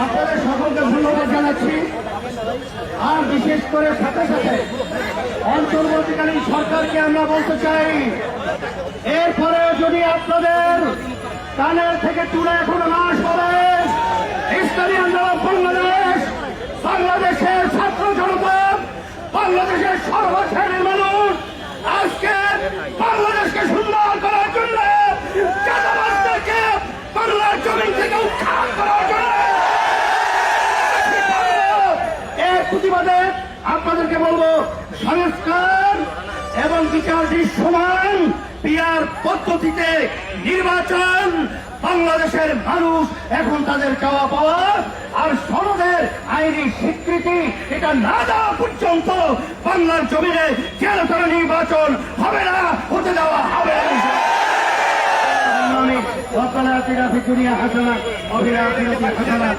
আপনাদের সকলকে ধন্যবাদ জানাচ্ছি। আর বিশেষ করে সাথে সাথে অন্তর্বর্তীকালীন সরকারকে আমরা বলতে চাই, এরপরে যদি আপনাদের কানের থেকে চূড়া এখনো না সরে, ইসলামী আন্দোলন বাংলাদেশ, বাংলাদেশের ছাত্র জনতা, বাংলাদেশের সর্বশ্রেণীর মানুষ আজকে বাংলাদেশকে সুন্দর করার জন্য, চাঁদাবাজদেরকে বাংলার জমিন থেকে উৎখাত করার জন্য এর প্রতিবাদে আপনাদেরকে বলবো, সংস্কার এবং বিচার দৃশ্যমান পিয়ার পদ্ধতিতে নির্বাচন। বাংলাদেশের মানুষ এখন তাদের চাওয়া পাওয়া আর সনদের আইনি স্বীকৃতি এটা না দেওয়া পর্যন্ত বাংলার জমিনে যেন নির্বাচন হবে না, হতে দেওয়া হবে না। দুনিয়া হাসানা অভিরাজ হাসানা